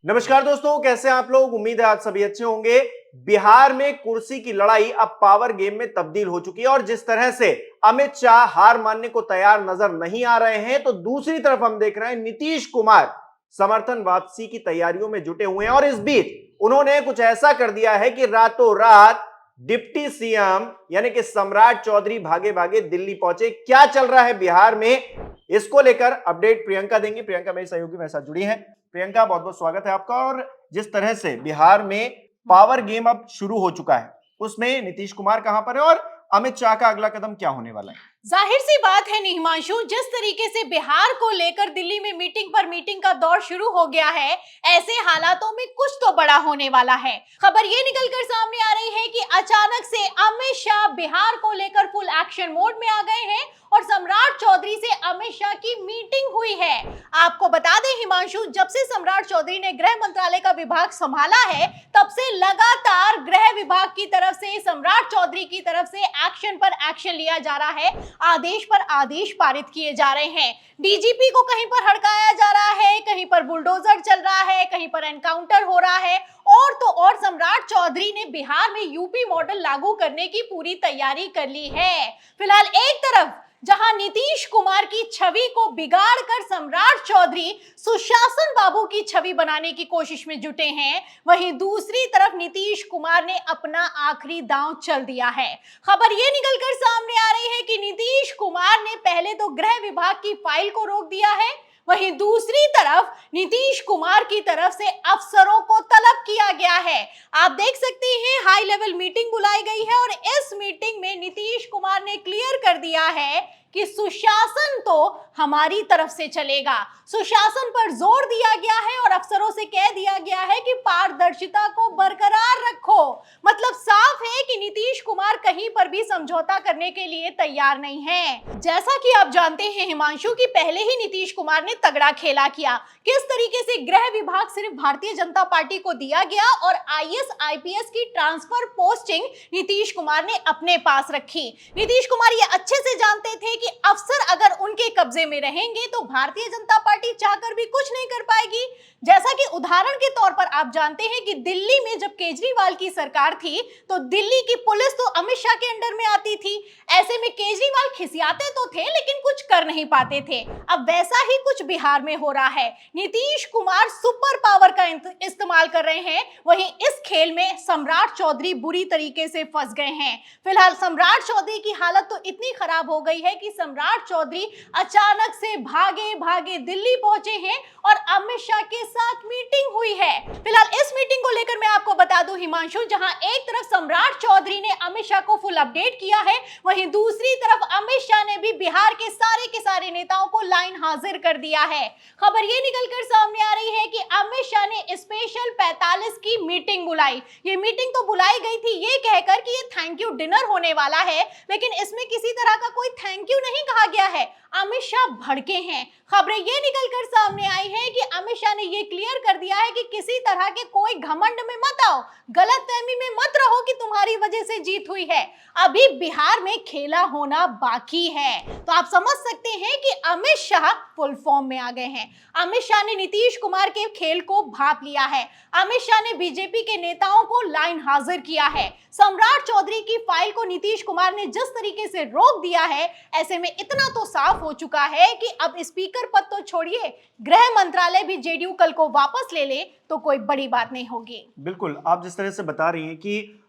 नमस्कार दोस्तों, कैसे हैं आप लोग। उम्मीद है आप सभी अच्छे होंगे। बिहार में कुर्सी की लड़ाई अब पावर गेम में तब्दील हो चुकी है और जिस तरह से अमित शाह हार मानने को तैयार नजर नहीं आ रहे हैं, तो दूसरी तरफ हम देख रहे हैं नीतीश कुमार समर्थन वापसी की तैयारियों में जुटे हुए हैं और इस बीच उन्होंने कुछ ऐसा कर दिया है कि रातों रात डिप्टी सीएम यानी कि सम्राट चौधरी भागे भागे दिल्ली पहुंचे। क्या चल रहा है बिहार में, इसको लेकर अपडेट प्रियंका देंगी। प्रियंका मेरी सहयोगी मेरे साथ जुड़ी हैं। प्रियंका, बहुत बहुत स्वागत है आपका। और जिस तरह से बिहार में पावर गेम अब शुरू हो चुका है, उसमें नीतीश कुमार कहां पर है और अमित शाह का अगला कदम क्या होने वाला है? जाहिर सी बात है हिमांशु, जिस तरीके से बिहार को लेकर दिल्ली में मीटिंग पर मीटिंग का दौर शुरू हो गया है, ऐसे हालातों में कुछ तो बड़ा होने वाला है। खबर ये निकलकर सामने आ रही है कि अचानक से अमित शाह बिहार को लेकर फुल एक्शन मोड में आ गए हैं और सम्राट चौधरी से अमित शाह की मीटिंग हुई है। आपको बता दें हिमांशु, जब से सम्राट चौधरी ने गृह मंत्रालय का विभाग संभाला है, तब से लगातार गृह विभाग की तरफ से, सम्राट चौधरी की तरफ से एक्शन पर एक्शन लिया जा रहा है, आदेश पर आदेश पारित किए जा रहे हैं। डीजीपी को कहीं पर हड़काया जा रहा है, कहीं पर बुलडोजर चल रहा है, कहीं पर एनकाउंटर हो रहा है और तो और सम्राट चौधरी ने बिहार में यूपी मॉडल लागू करने की पूरी तैयारी कर ली है। फिलहाल एक तरफ जहां नीतीश कुमार की छवि को बिगाड़ कर सम्राट चौधरी सुशासन बाबू की छवि बनाने की कोशिश में जुटे हैं, वहीं दूसरी तरफ नीतीश कुमार ने अपना आखिरी दांव चल दिया है। खबर ये निकलकर सामने आ रही है कि नीतीश कुमार ने पहले तो गृह विभाग की फाइल को रोक दिया है, वहीं दूसरी तरफ नीतीश कुमार की तरफ से अफसरों को तलब किया गया है। आप देख सकते हैं, हाई लेवल मीटिंग बुलाई गई है और इस मीटिंग में नीतीश कुमार ने क्लियर कर दिया है कि सुशासन तो हमारी तरफ से चलेगा। सुशासन पर जोर दिया गया है और अफसरों से कह दिया गया है कि पारदर्शिता को बरकरार रखो। मतलब साफ है कि नीतीश कुमार कहीं पर भी समझौता करने के लिए तैयार नहीं है। जैसा कि आप जानते हैं हिमांशु, कि पहले ही नीतीश कुमार ने तगड़ा खेला किया। किस तरीके से गृह विभाग सिर्फ भारतीय जनता पार्टी को दिया गया और आईएएस आईपीएस की ट्रांसफर पोस्टिंग नीतीश कुमार ने अपने पास रखी। नीतीश कुमार ये अच्छे से जानते थे कि अफसर अगर उनके कब्जे में रहेंगे तो भारतीय जनता पार्टी चाहकर भी कुछ नहीं कर पाएगी। जैसा कि उदाहरण के तौर पर आप जानते हैं कि दिल्ली में जब केजरीवाल की सरकार थी, तो दिल्ली की पुलिस तो अमित शाह के अंडर में आती थी। ऐसे में केजरीवाल खिसियाते तो थे लेकिन कुछ कर नहीं पाते थे। अब वैसा ही कुछ बिहार में हो रहा है। नीतीश कुमार सुपर पावर का इस्तेमाल कर रहे हैं, वहीं इस खेल में सम्राट चौधरी बुरी तरीके से फंस गए हैं। फिलहाल सम्राट चौधरी की हालत तो इतनी खराब हो गई है कि सम्राट चौधरी अचानक से भागे भागे दिल्ली पहुंचे हैं और अमित शाह के साथ मीटिंग हुई है। फिलहाल इस मीटिंग को लेकर मैं आपको बता दूं हिमांशु, जहां एक तरफ सम्राट चौधरी ने अमित शाह को फुल अपडेट किया है, वहीं दूसरी तरफ अमित शाह ने भी बिहार के सारे नेताओं को लाइन हाजिर कर दिया है। खबर ये निकलकर सामने आ रही है कि अमित शाह ने स्पेशल 45 की मीटिंग बुलाई। ये मीटिंग तो बुलाई गई थी ये कहकर कि ये थैंक यू डिनर होने वाला है, लेकिन इसमें किसी तरह का कोई थैंक यू नहीं कहा गया है। अमित शाह भड़के हैं। खबरें ये निकलकर सामने आई है कि अमित शाह ने ये क्लियर कर दिया है कि किसी तरह के कोई घमंड में मत आओ, गलतफहमी में मत रहो कि तुम्हारी वजह से जीत हुई है। अभी बिहार में खेला होना बाकी है। तो आप समझ सकते हैं कि अमित शाह फुल फॉर्म में आ गए हैं। अमित शाह ने नीतीश कुमार के खेल को भांप लिया है। अमित शाह ने बीजेपी के नेताओं को लाइन हाजिर किया है। सम्राट चौधरी की फाइल को नीतीश कुमार ने जिस तरीके से रोक दिया है, ऐसे में इतना तो साफ हो चुका है कि अब स्पीकर पद तो छोड़िए, गृह मंत्रालय भी जेडीयू कल को वापस ले ले तो कोई बड़ी बात नहीं होगी। बिल्कुल, आप जिस तरह से बता रही हैं कि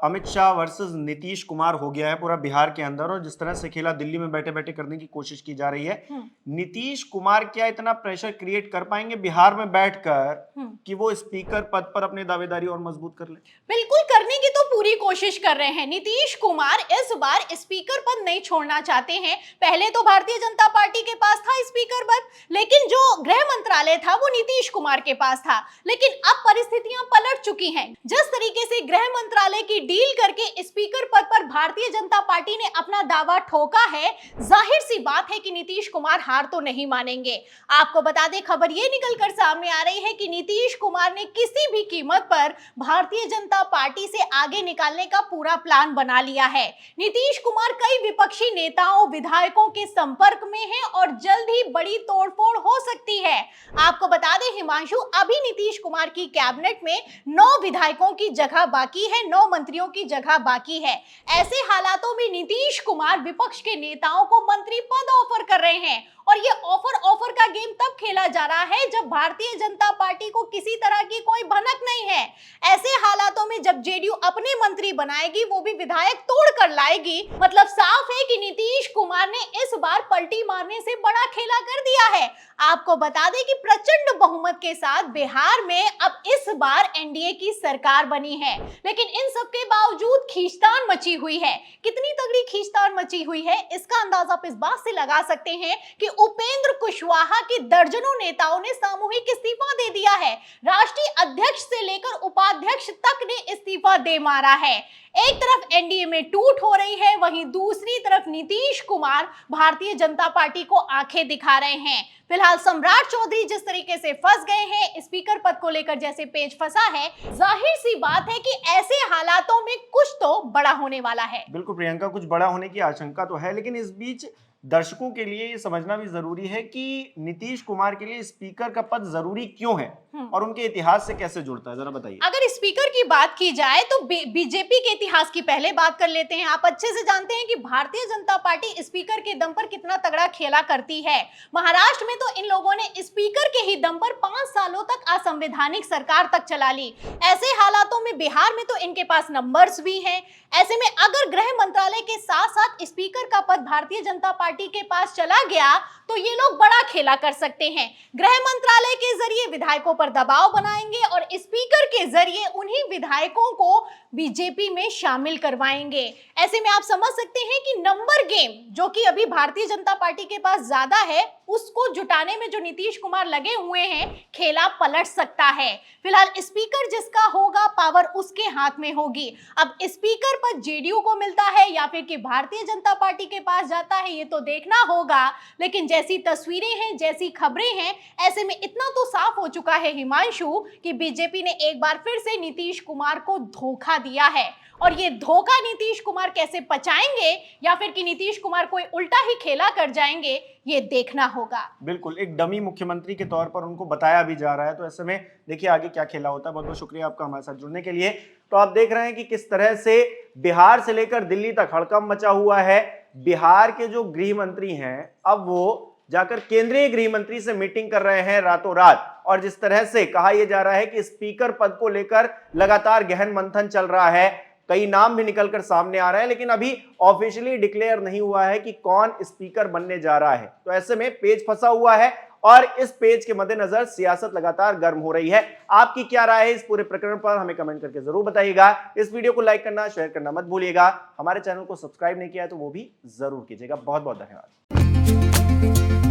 अमित शाह वर्सेस नीतीश कुमार हो गया है पूरा बिहार के अंदर, और जिस तरह से खेला दिल्ली में बैठे बैठे करने की कोशिश की जा रही है, नीतीश कुमार क्या इतना प्रेशर क्रिएट कर पाएंगे बिहार में बैठकर कि वो स्पीकर पद पर अपनी दावेदारी और मजबूत कर ले? बिल्कुल, करने की तो पूरी कोशिश कर रहे हैं। नीतीश कुमार इस बार स्पीकर पद नहीं छोड़ना चाहते हैं। पहले तो भारतीय जनता पार्टी के पास था स्पीकर पद, लेकिन जो गृह मंत्रालय था वो नीतीश कुमार के पास था। लेकिन अब परिस्थितियां पलट चुकी हैं। जिस तरीके से गृह मंत्रालय की डील करके स्पीकर पद पर भारतीय जनता पार्टी ने अपना दावा ठोका है, जाहिर सी बात है कि नीतीश कुमार हार तो नहीं मानेंगे। आपको बता दें, खबर ये निकलकर सामने आ रही है कि नीतीश कुमार ने किसी भी कीमत पर भारतीय जनता पार्टी से आगे निकालने का पूरा प्लान बना लिया है। नीतीश कुमार कई विपक्षी नेताओं, विधायकों के संपर्क में हैं और जल्द ही बड़ी तोड़फोड़ हो सकती है। आपको बता दें हिमांशु, अभी नीतीश कुमार की कैबिनेट में 9 विधायकों की जगह बाकी है, 9 मंत्रियों की जगह बाकी है। ऐसे हालातों में नीतीश कुमार विपक्ष के नेताओं को मंत्री पद ऑफर कर रहे हैं और ये ऑफर का गेम तब खेला जा रहा है जब भारतीय जनता पार्टी को किसी तरह की कोई भनक नहीं है। ऐसे हालातों में जब जेडीयू अपने मंत्री बनाएगी, वो भी विधायक तोड़ कर लाएगी, मतलब साफ है कि नीतीश कुमार ने इस बार पलटी मारने से बड़ा खेला कर दिया है। आपको बता दें कि प्रचंड बहुमत के साथ बिहार में अब इस बार एनडीए की सरकार बनी है, लेकिन इन सब के बावजूद खींचतान मची हुई है। कितनी तगड़ी खींचतान मची हुई है इसका अंदाजा आप इस बात से लगा सकते हैं कि उपेंद्र कुशवाहा के दर्जनों नेताओं ने सामूहिक इस्तीफा दे दिया है। राष्ट्रीय अध्यक्ष से लेकर उपाध्यक्ष तक ने इस्तीफा दे मारा है। एक तरफ एनडीए में टूट हो रही है, वहीं दूसरी तरफ नीतीश कुमार भारतीय जनता पार्टी को आंखें दिखा रहे हैं। फिलहाल सम्राट चौधरी जिस तरीके से फंस गए हैं, स्पीकर पद को लेकर जैसे पेच फंसा है, जाहिर सी बात है कि ऐसे हालातों में कुछ तो बड़ा होने वाला है। बिल्कुल प्रियंका, कुछ बड़ा होने की आशंका तो है, लेकिन इस बीच दर्शकों के लिए ये समझना भी जरूरी है कि नीतीश कुमार के लिए स्पीकर का पद जरूरी क्यों है और उनके इतिहास से कैसे जुड़ता है, जरा बताइए। अगर स्पीकर की बात की जाए तो बीजेपी के इतिहास की पहले बात कर लेते हैं। आप अच्छे से जानते हैं कि भारतीय जनता पार्टी स्पीकर के दम पर कितना तगड़ा खेला करती है। महाराष्ट्र में तो इन लोगों ने स्पीकर के ही दम पर 5 सालों तक असंवैधानिक सरकार तक चला ली। ऐसे हालातों में बिहार में तो इनके पास नंबर्स भी हैं। ऐसे में अगर गृह मंत्रालय के साथ साथ स्पीकर का पद भारतीय जनता पार्टी के पास चला गया तो ये लोग बड़ा खेला कर सकते हैं। गृह मंत्रालय के जरिए विधायकों पर दबाव बनाएंगे और स्पीकर के जरिए उन्हीं विधायकों को बीजेपी में शामिल करवाएंगे। ऐसे में आप समझ सकते हैं कि नंबर गेम जो कि अभी भारतीय जनता पार्टी के पास ज्यादा है, उसको जुटाने में जो नीतीश कुमार लगे हुए हैं, खेला पलट सकता है। फिलहाल स्पीकर जिसका होगा, पावर उसके हाथ में होगी। अब स्पीकर पर जेडीयू को मिलता है या फिर कि भारतीय जनता पार्टी के पास जाता है, ये तो देखना होगा। लेकिन जैसी तस्वीरें हैं, जैसी खबरें हैं, ऐसे में इतना तो साफ हो चुका है हिमांशु कि बीजेपी ने एक बार फिर से नीतीश कुमार को धोखा दिया है। और ये धोखा नीतीश कुमार कैसे पचाएंगे या फिर कि नीतीश कुमार कोई उल्टा ही खेला कर जाएंगे, ये देखना होगा। बिल्कुल, एक डमी मुख्यमंत्री के तौर पर उनको बताया भी जा रहा है, तो ऐसे में देखिए आगे क्या खेला होता है। बहुत बहुत शुक्रिया आपका हमारे साथ जुड़ने के लिए। तो आप देख रहे हैं कि किस तरह से बिहार से लेकर दिल्ली तक हड़कंप मचा हुआ है। बिहार के जो गृह मंत्री हैं, अब वो जाकर केंद्रीय गृह मंत्री से मीटिंग कर रहे हैं रातों रात, और जिस तरह से कहा यह जा रहा है कि स्पीकर पद को लेकर लगातार गहन मंथन चल रहा है, कई नाम भी निकलकर सामने आ रहे हैं, लेकिन अभी ऑफिशियली डिक्लेयर नहीं हुआ है कि कौन स्पीकर बनने जा रहा है। तो ऐसे में पेच फंसा हुआ है और इस पेच के मद्देनजर सियासत लगातार गर्म हो रही है। आपकी क्या राय है इस पूरे प्रकरण पर, हमें कमेंट करके जरूर बताइएगा। इस वीडियो को लाइक करना, शेयर करना मत भूलिएगा। हमारे चैनल को सब्सक्राइब नहीं किया है तो वो भी जरूर कीजिएगा। बहुत बहुत धन्यवाद।